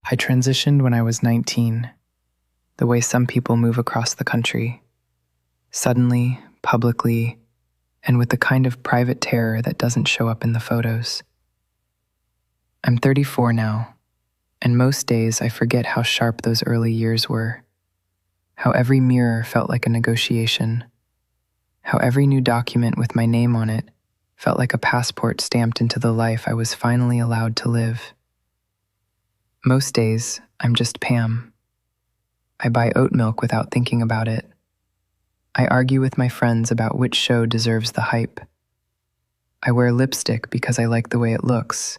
I transitioned when I was 19, the way some people move across the country, suddenly, publicly, and with the kind of private terror that doesn't show up in the photos. I'm 34 now, and most days I forget how sharp those early years were, how every mirror felt like a negotiation, how every new document with my name on it felt like a passport stamped into the life I was finally allowed to live. Most days, I'm just Pam. I buy oat milk without thinking about it. I argue with my friends about which show deserves the hype. I wear lipstick because I like the way it looks,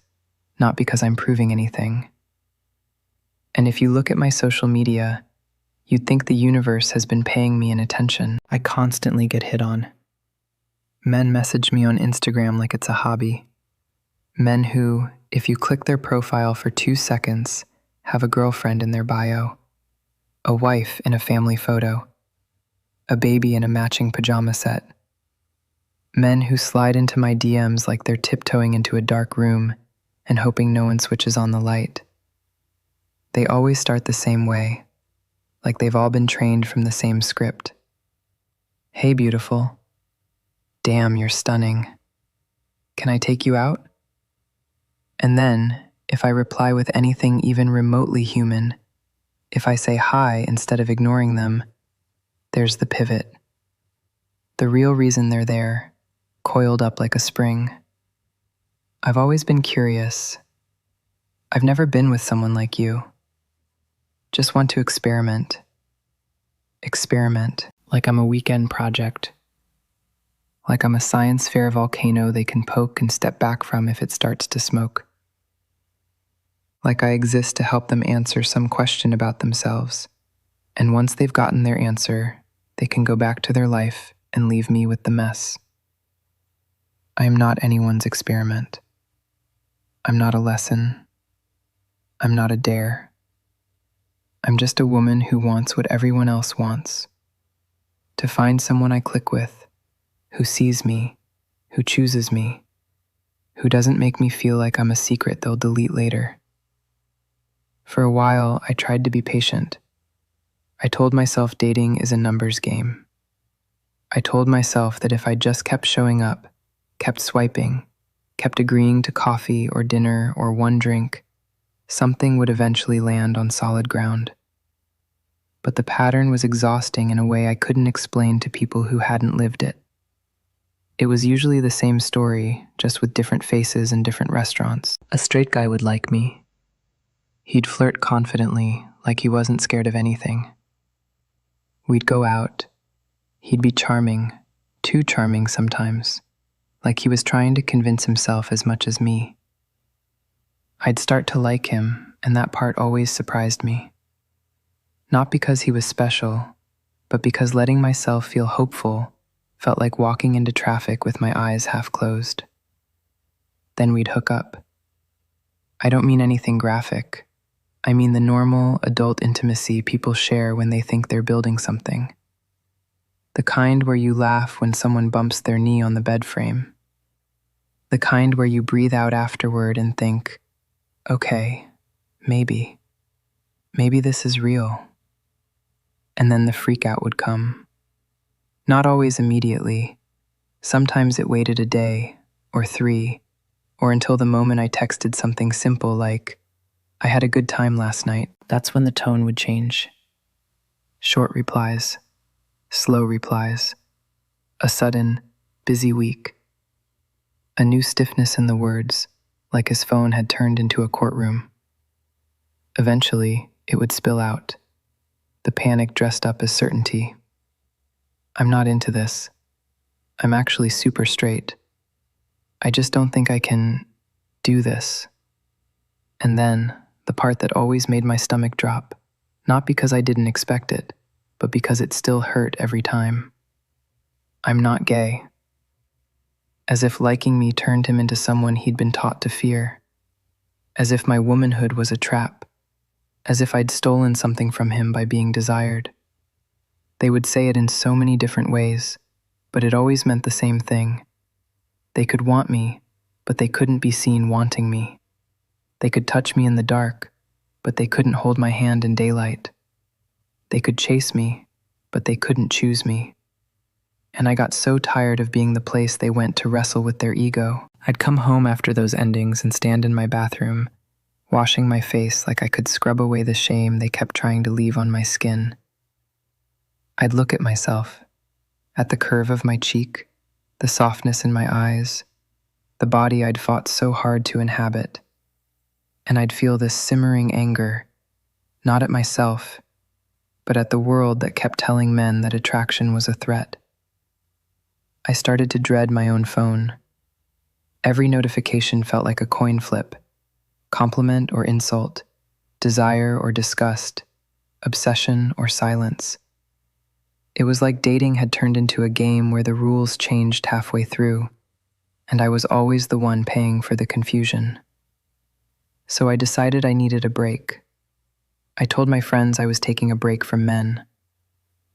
not because I'm proving anything. And if you look at my social media, you'd think the universe has been paying me an attention. I constantly get hit on. Men message me on Instagram like it's a hobby. Men who, if you click their profile for 2 seconds, have a girlfriend in their bio, a wife in a family photo, a baby in a matching pajama set. Men who slide into my DMs like they're tiptoeing into a dark room and hoping no one switches on the light. They always start the same way, like they've all been trained from the same script. Hey, beautiful. Damn, you're stunning. Can I take you out? And then, if I reply with anything even remotely human, if I say hi instead of ignoring them, there's the pivot. The real reason they're there, coiled up like a spring. I've always been curious. I've never been with someone like you. Just want to experiment. Experiment like I'm a weekend project. Like I'm a science fair volcano they can poke and step back from if it starts to smoke. Like I exist to help them answer some question about themselves, and once they've gotten their answer, they can go back to their life and leave me with the mess. I am not anyone's experiment. I'm not a lesson. I'm not a dare. I'm just a woman who wants what everyone else wants. To find someone I click with, who sees me, who chooses me, who doesn't make me feel like I'm a secret they'll delete later. For a while, I tried to be patient. I told myself dating is a numbers game. I told myself that if I just kept showing up, kept swiping, kept agreeing to coffee or dinner or one drink, something would eventually land on solid ground. But the pattern was exhausting in a way I couldn't explain to people who hadn't lived it. It was usually the same story, just with different faces and different restaurants. A straight guy would like me. He'd flirt confidently, like he wasn't scared of anything. We'd go out. He'd be charming, too charming sometimes, like he was trying to convince himself as much as me. I'd start to like him, and that part always surprised me. Not because he was special, but because letting myself feel hopeful felt like walking into traffic with my eyes half closed. Then we'd hook up. I don't mean anything graphic. I mean the normal, adult intimacy people share when they think they're building something. The kind where you laugh when someone bumps their knee on the bed frame. The kind where you breathe out afterward and think, okay, maybe this is real. And then the freak out would come. Not always immediately. Sometimes it waited a day, or 3, or until the moment I texted something simple like, I had a good time last night. That's when the tone would change. Short replies, slow replies, a sudden, busy week. A new stiffness in the words, like his phone had turned into a courtroom. Eventually, it would spill out, the panic dressed up as certainty. I'm not into this. I'm actually super straight. I just don't think I can do this. And then, the part that always made my stomach drop, not because I didn't expect it, but because it still hurt every time. I'm not gay. As if liking me turned him into someone he'd been taught to fear. As if my womanhood was a trap. As if I'd stolen something from him by being desired. They would say it in so many different ways, but it always meant the same thing. They could want me, but they couldn't be seen wanting me. They could touch me in the dark, but they couldn't hold my hand in daylight. They could chase me, but they couldn't choose me. And I got so tired of being the place they went to wrestle with their ego. I'd come home after those endings and stand in my bathroom, washing my face like I could scrub away the shame they kept trying to leave on my skin. I'd look at myself, at the curve of my cheek, the softness in my eyes, the body I'd fought so hard to inhabit, and I'd feel this simmering anger, not at myself, but at the world that kept telling men that attraction was a threat. I started to dread my own phone. Every notification felt like a coin flip, compliment or insult, desire or disgust, obsession or silence. It was like dating had turned into a game where the rules changed halfway through, and I was always the one paying for the confusion. So I decided I needed a break. I told my friends I was taking a break from men.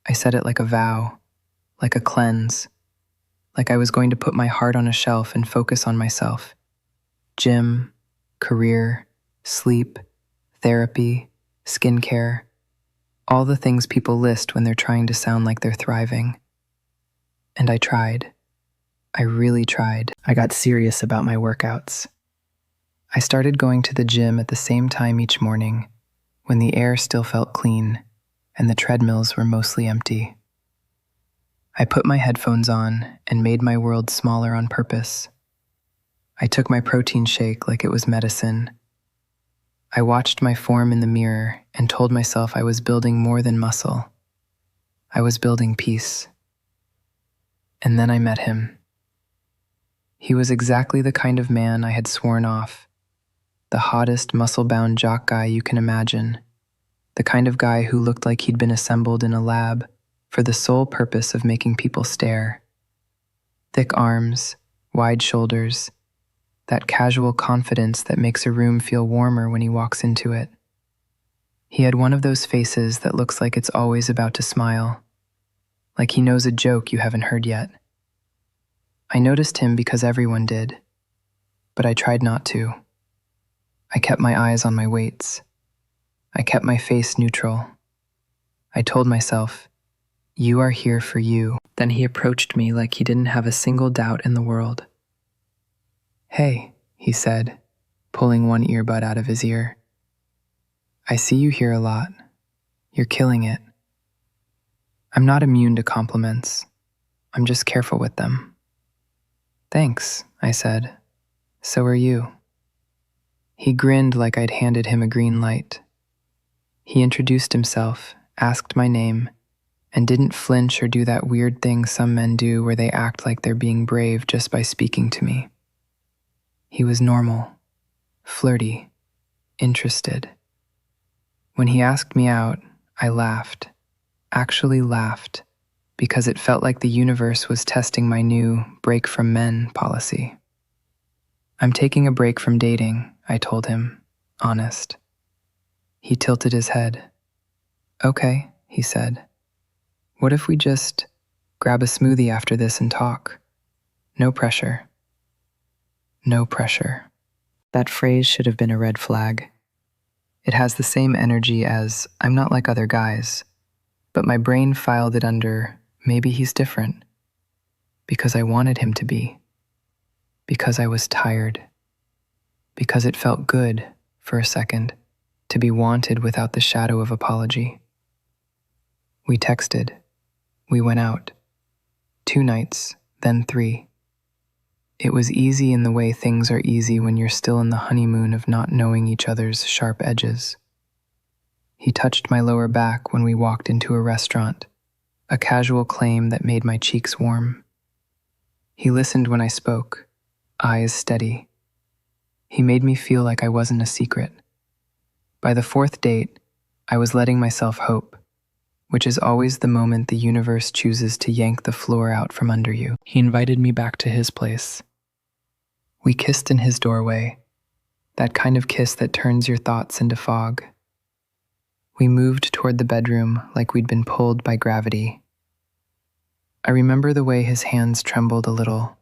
I said it like a vow, like a cleanse, like I was going to put my heart on a shelf and focus on myself. Gym, career, sleep, therapy, skincare, all the things people list when they're trying to sound like they're thriving. And I tried. I really tried. I got serious about my workouts. I started going to the gym at the same time each morning, when the air still felt clean and the treadmills were mostly empty. I put my headphones on and made my world smaller on purpose. I took my protein shake like it was medicine. I watched my form in the mirror and told myself I was building more than muscle. I was building peace. And then I met him. He was exactly the kind of man I had sworn off, the hottest muscle-bound jock guy you can imagine, the kind of guy who looked like he'd been assembled in a lab for the sole purpose of making people stare. Thick arms, wide shoulders, that casual confidence that makes a room feel warmer when he walks into it. He had one of those faces that looks like it's always about to smile, like he knows a joke you haven't heard yet. I noticed him because everyone did, but I tried not to. I kept my eyes on my weights. I kept my face neutral. I told myself, "You are here for you." Then he approached me like he didn't have a single doubt in the world. "Hey," he said, pulling one earbud out of his ear. "I see you here a lot. You're killing it." I'm not immune to compliments. I'm just careful with them. "Thanks," I said. "So are you." He grinned like I'd handed him a green light. He introduced himself, asked my name, and didn't flinch or do that weird thing some men do where they act like they're being brave just by speaking to me. He was normal, flirty, interested. When he asked me out, I laughed, actually laughed, because it felt like the universe was testing my new break from men policy. "I'm taking a break from dating," I told him, honest. He tilted his head. "Okay," he said. "What if we just grab a smoothie after this and talk? No pressure." No pressure. That phrase should have been a red flag. It has the same energy as "I'm not like other guys," but my brain filed it under "maybe he's different," because I wanted him to be, because I was tired, because it felt good, for a second, to be wanted without the shadow of apology. We texted. We went out. 2 nights, then 3. It was easy in the way things are easy when you're still in the honeymoon of not knowing each other's sharp edges. He touched my lower back when we walked into a restaurant, a casual claim that made my cheeks warm. He listened when I spoke, eyes steady. He made me feel like I wasn't a secret. By the 4th date, I was letting myself hope, which is always the moment the universe chooses to yank the floor out from under you. He invited me back to his place. We kissed in his doorway, that kind of kiss that turns your thoughts into fog. We moved toward the bedroom like we'd been pulled by gravity. I remember the way his hands trembled a little,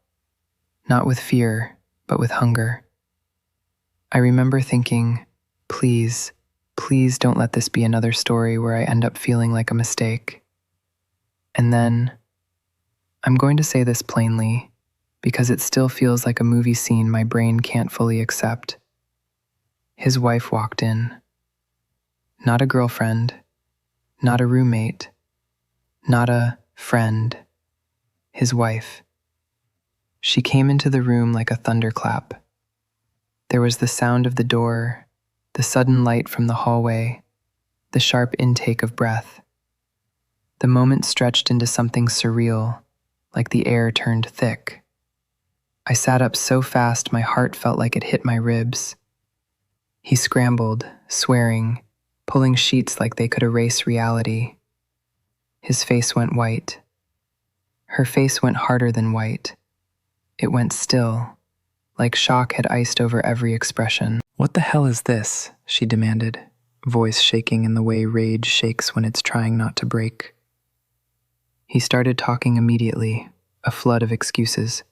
not with fear, but with hunger. I remember thinking, please Please don't let this be another story where I end up feeling like a mistake. And then, I'm going to say this plainly, because it still feels like a movie scene my brain can't fully accept. His wife walked in. Not a girlfriend, not a roommate, not a friend. His wife. She came into the room like a thunderclap. There was the sound of the door, the sudden light from the hallway, the sharp intake of breath. The moment stretched into something surreal, like the air turned thick. I sat up so fast my heart felt like it hit my ribs. He scrambled, swearing, pulling sheets like they could erase reality. His face went white. Her face went harder than white. It went still, like shock had iced over every expression. "What the hell is this?" she demanded, voice shaking in the way rage shakes when it's trying not to break. He started talking immediately, a flood of excuses.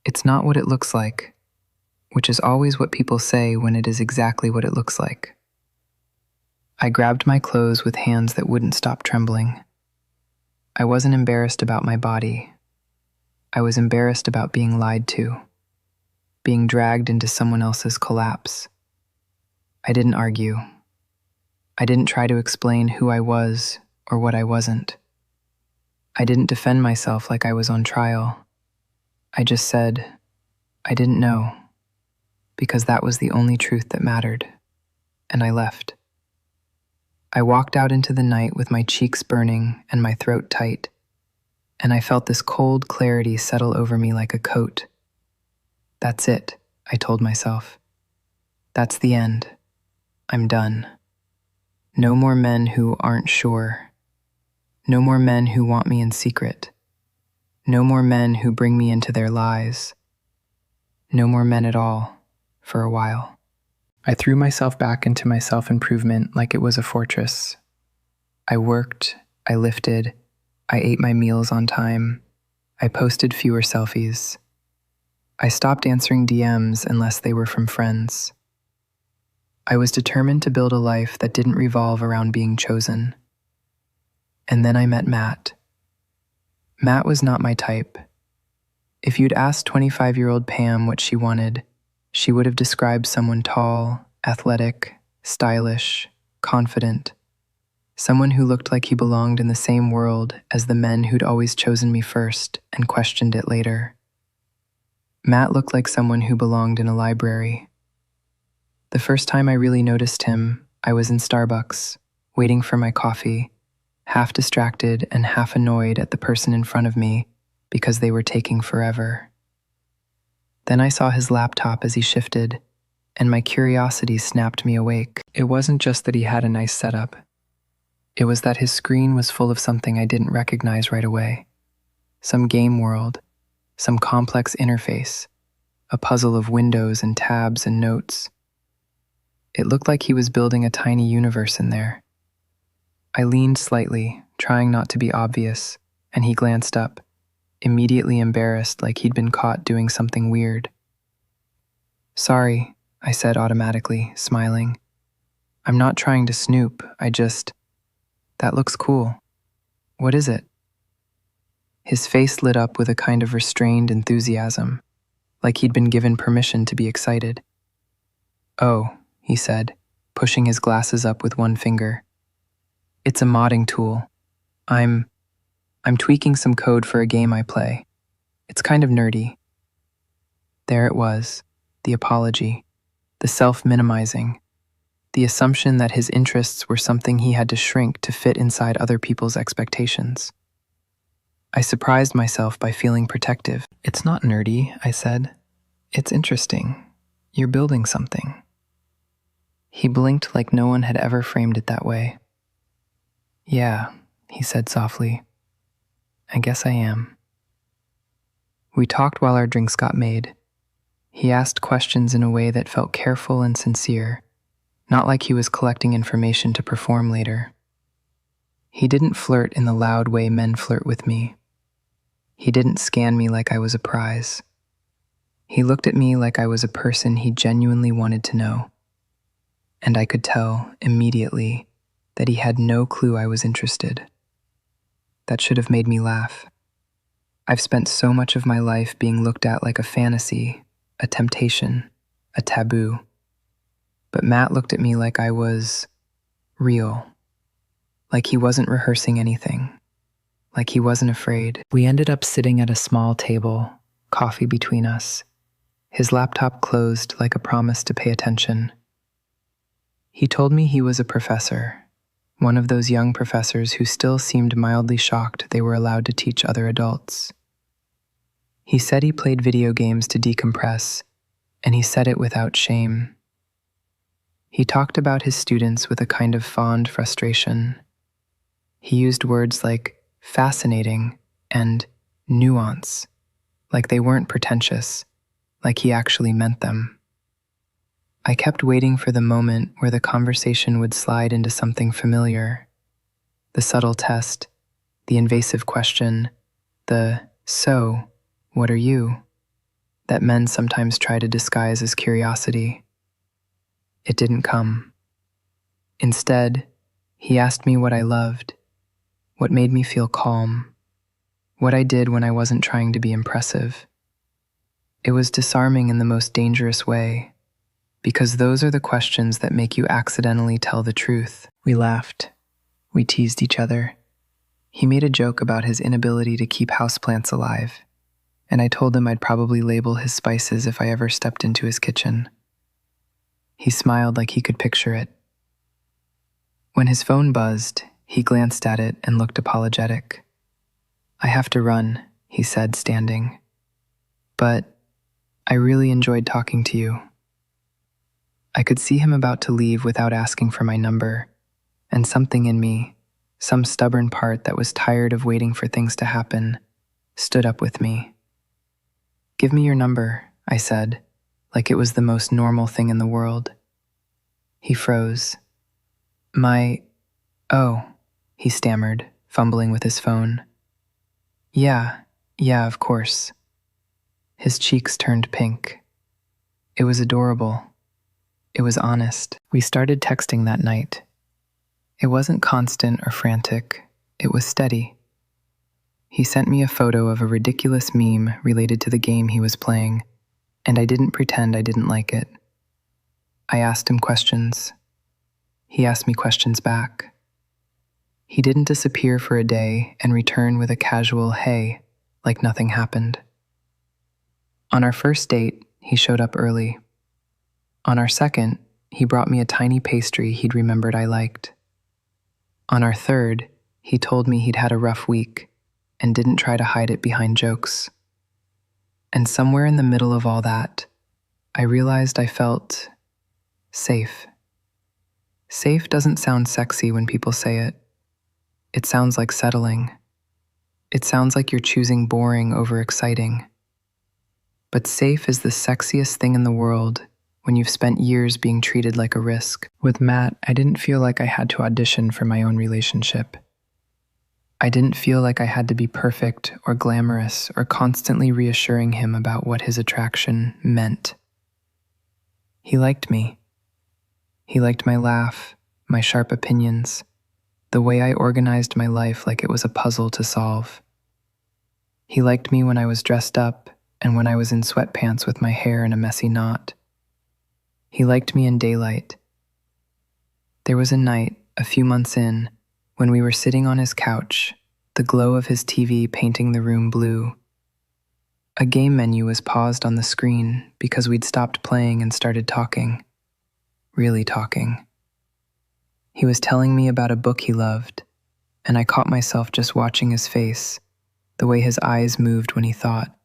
It's not what it looks like, which is always what people say when it is exactly what it looks like. I grabbed my clothes with hands that wouldn't stop trembling. I wasn't embarrassed about my body. I was embarrassed about being lied to, being dragged into someone else's collapse. I didn't argue. I didn't try to explain who I was or what I wasn't. I didn't defend myself like I was on trial. I just said, I didn't know, because that was the only truth that mattered, and I left. I walked out into the night with my cheeks burning and my throat tight, and I felt this cold clarity settle over me like a coat. That's it, I told myself. That's the end. I'm done. No more men who aren't sure. No more men who want me in secret. No more men who bring me into their lies. No more men at all, for a while. I threw myself back into my self-improvement like it was a fortress. I worked, I lifted, I ate my meals on time, I posted fewer selfies. I stopped answering DMs unless they were from friends. I was determined to build a life that didn't revolve around being chosen. And then I met Matt. Matt was not my type. If you'd asked 25-year-old Pam what she wanted, she would have described someone tall, athletic, stylish, confident, someone who looked like he belonged in the same world as the men who'd always chosen me first and questioned it later. Matt looked like someone who belonged in a library. The first time I really noticed him, I was in Starbucks, waiting for my coffee, half distracted and half annoyed at the person in front of me because they were taking forever. Then I saw his laptop as he shifted, and my curiosity snapped me awake. It wasn't just that he had a nice setup. It was that his screen was full of something I didn't recognize right away. Some game world, some complex interface, a puzzle of windows and tabs and notes. It looked like he was building a tiny universe in there. I leaned slightly, trying not to be obvious, and he glanced up, immediately embarrassed like he'd been caught doing something weird. "Sorry," I said automatically, smiling. "I'm not trying to snoop, that looks cool. What is it?" His face lit up with a kind of restrained enthusiasm, like he'd been given permission to be excited. "Oh," he said, pushing his glasses up with one finger. "It's a modding tool. I'm tweaking some code for a game I play. It's kind of nerdy." There it was, the apology, the self-minimizing, the assumption that his interests were something he had to shrink to fit inside other people's expectations. I surprised myself by feeling protective. "It's not nerdy," I said. "It's interesting. You're building something." He blinked like no one had ever framed it that way. "Yeah," he said softly. "I guess I am." We talked while our drinks got made. He asked questions in a way that felt careful and sincere, not like he was collecting information to perform later. He didn't flirt in the loud way men flirt with me. He didn't scan me like I was a prize. He looked at me like I was a person he genuinely wanted to know. and I could tell immediately that he had no clue I was interested. That should have made me laugh. I've spent so much of my life being looked at like a fantasy, a temptation, a taboo. But Matt looked at me like I was real, like he wasn't rehearsing anything, like he wasn't afraid. We ended up sitting at a small table, coffee between us, his laptop closed like a promise to pay attention. He told me he was a professor, one of those young professors who still seemed mildly shocked they were allowed to teach other adults. He said he played video games to decompress, and he said it without shame. He talked about his students with a kind of fond frustration. He used words like fascinating and nuance, like they weren't pretentious, like he actually meant them. I kept waiting for the moment where the conversation would slide into something familiar. The subtle test, the invasive question, the "so, what are you?" that men sometimes try to disguise as curiosity. It didn't come. Instead, he asked me what I loved, what made me feel calm, what I did when I wasn't trying to be impressive. It was disarming in the most dangerous way, because those are the questions that make you accidentally tell the truth. We laughed. We teased each other. He made a joke about his inability to keep houseplants alive, and I told him I'd probably label his spices if I ever stepped into his kitchen. He smiled like he could picture it. When his phone buzzed, he glanced at it and looked apologetic. "I have to run," he said, standing. "But I really enjoyed talking to you." I could see him about to leave without asking for my number, and something in me, some stubborn part that was tired of waiting for things to happen, stood up with me. "Give me your number," I said, like it was the most normal thing in the world. He froze. Oh, he stammered, fumbling with his phone. Yeah, of course." His cheeks turned pink. It was adorable. It was honest. We started texting that night. It wasn't constant or frantic. It was steady. He sent me a photo of a ridiculous meme related to the game he was playing, and I didn't pretend I didn't like it. I asked him questions. He asked me questions back. He didn't disappear for a day and return with a casual "hey," like nothing happened. On our first date, he showed up early. On our second, he brought me a tiny pastry he'd remembered I liked. On our third, he told me he'd had a rough week and didn't try to hide it behind jokes. And somewhere in the middle of all that, I realized I felt safe. Safe doesn't sound sexy when people say it. It sounds like settling. It sounds like you're choosing boring over exciting. But safe is the sexiest thing in the world when you've spent years being treated like a risk. With Matt, I didn't feel like I had to audition for my own relationship. I didn't feel like I had to be perfect or glamorous or constantly reassuring him about what his attraction meant. He liked me. He liked my laugh, my sharp opinions, the way I organized my life like it was a puzzle to solve. He liked me when I was dressed up and when I was in sweatpants with my hair in a messy knot. He liked me in daylight. There was a night, a few months in, when we were sitting on his couch, the glow of his TV painting the room blue. A game menu was paused on the screen because we'd stopped playing and started talking. Really talking. He was telling me about a book he loved, and I caught myself just watching his face, the way his eyes moved when he thought.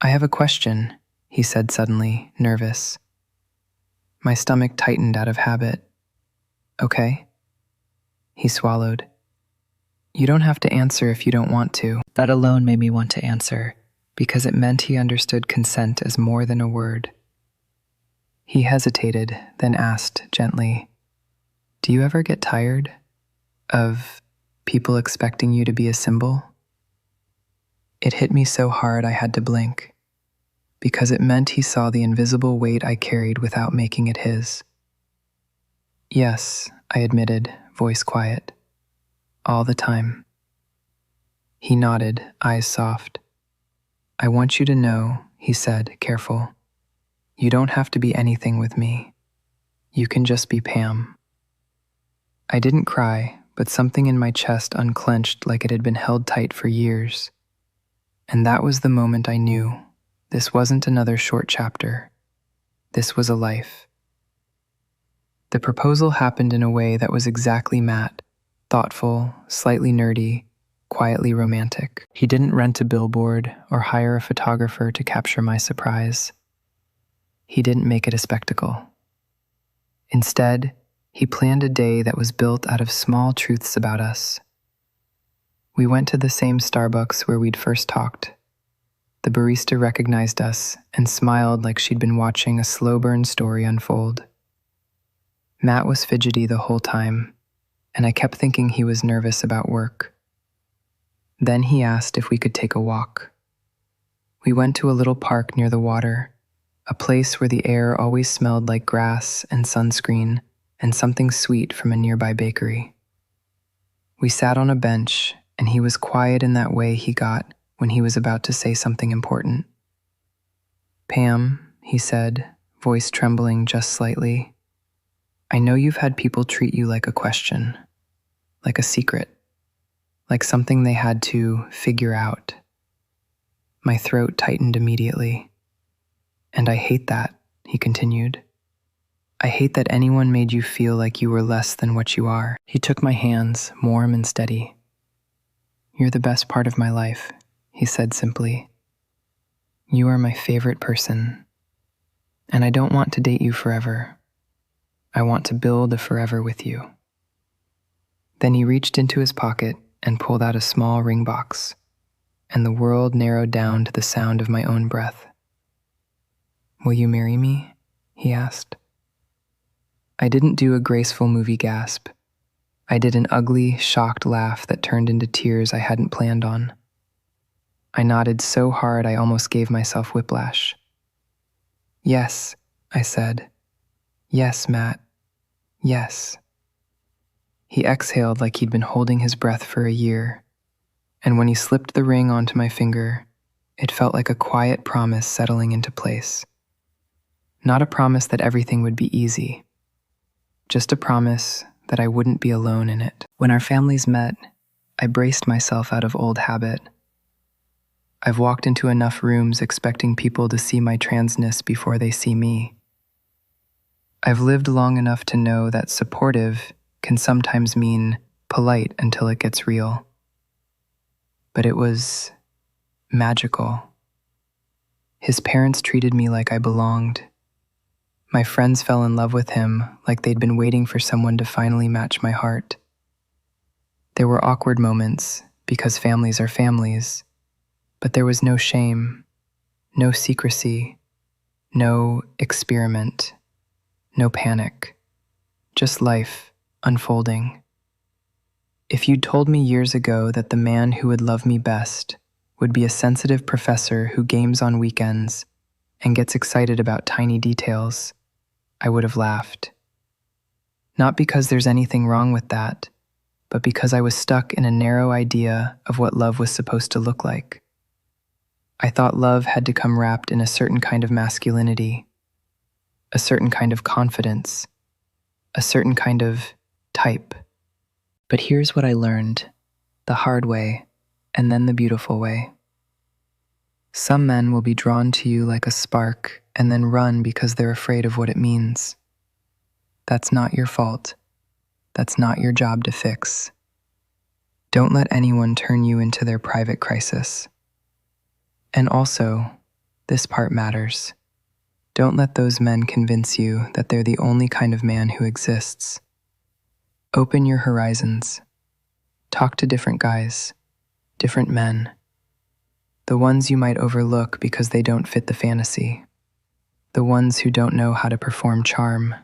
"I have a question," he said suddenly, nervous. My stomach tightened out of habit. "Okay." He swallowed. "You don't have to answer if you don't want to." That alone made me want to answer, because it meant he understood consent as more than a word. He hesitated, then asked gently, "Do you ever get tired of people expecting you to be a symbol?" It hit me so hard I had to blink, because it meant he saw the invisible weight I carried without making it his. Yes, I admitted, voice quiet. All the time. He nodded, eyes soft. I want you to know, he said, careful. You don't have to be anything with me. You can just be Pam. I didn't cry, but something in my chest unclenched like it had been held tight for years. And that was the moment I knew this wasn't another short chapter. This was a life. The proposal happened in a way that was exactly Matt, thoughtful, slightly nerdy, quietly romantic. He didn't rent a billboard or hire a photographer to capture my surprise. He didn't make it a spectacle. Instead, he planned a day that was built out of small truths about us. We went to the same Starbucks where we'd first talked. The barista recognized us and smiled like she'd been watching a slow-burn story unfold. Matt was fidgety the whole time, and I kept thinking he was nervous about work. Then he asked if we could take a walk. We went to a little park near the water, a place where the air always smelled like grass and sunscreen and something sweet from a nearby bakery. We sat on a bench, and he was quiet in that way he got when he was about to say something important. Pam, he said, voice trembling just slightly, I know you've had people treat you like a question, like a secret, like something they had to figure out. My throat tightened immediately. And I hate that, he continued. I hate that anyone made you feel like you were less than what you are. He took my hands, warm and steady. You're the best part of my life, he said simply. You are my favorite person. And I don't want to date you forever. I want to build a forever with you. Then he reached into his pocket and pulled out a small ring box, and the world narrowed down to the sound of my own breath. Will you marry me? He asked. I didn't do a graceful movie gasp. I did an ugly, shocked laugh that turned into tears I hadn't planned on. I nodded so hard I almost gave myself whiplash. Yes, I said. Yes, Matt. Yes. He exhaled like he'd been holding his breath for a year, and when he slipped the ring onto my finger, it felt like a quiet promise settling into place. Not a promise that everything would be easy, just a promise that I wouldn't be alone in it. When our families met, I braced myself out of old habit. I've walked into enough rooms expecting people to see my transness before they see me. I've lived long enough to know that supportive can sometimes mean polite until it gets real. But it was magical. His parents treated me like I belonged. My friends fell in love with him like they'd been waiting for someone to finally match my heart. There were awkward moments, because families are families, but there was no shame, no secrecy, no experiment, no panic, just life unfolding. If you'd told me years ago that the man who would love me best would be a sensitive professor who games on weekends and gets excited about tiny details, I would have laughed. Not because there's anything wrong with that, but because I was stuck in a narrow idea of what love was supposed to look like. I thought love had to come wrapped in a certain kind of masculinity, a certain kind of confidence, a certain kind of type. But here's what I learned, the hard way, and then the beautiful way. Some men will be drawn to you like a spark and then run because they're afraid of what it means. That's not your fault. That's not your job to fix. Don't let anyone turn you into their private crisis. And also, this part matters. Don't let those men convince you that they're the only kind of man who exists. Open your horizons. Talk to different guys, different men. The ones you might overlook because they don't fit the fantasy. The ones who don't know how to perform charm.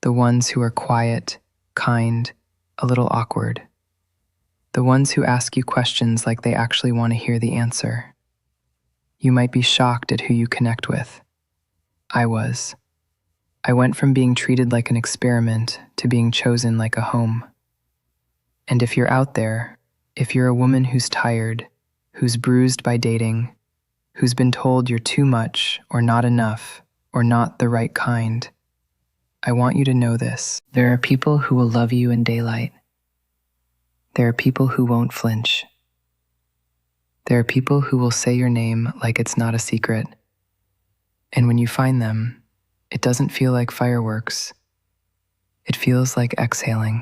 The ones who are quiet, kind, a little awkward. The ones who ask you questions like they actually want to hear the answer. You might be shocked at who you connect with. I was. I went from being treated like an experiment to being chosen like a home. And if you're out there, if you're a woman who's tired, who's bruised by dating, who's been told you're too much or not enough or not the right kind, I want you to know this. There are people who will love you in daylight. There are people who won't flinch. There are people who will say your name like it's not a secret. And when you find them, it doesn't feel like fireworks. It feels like exhaling.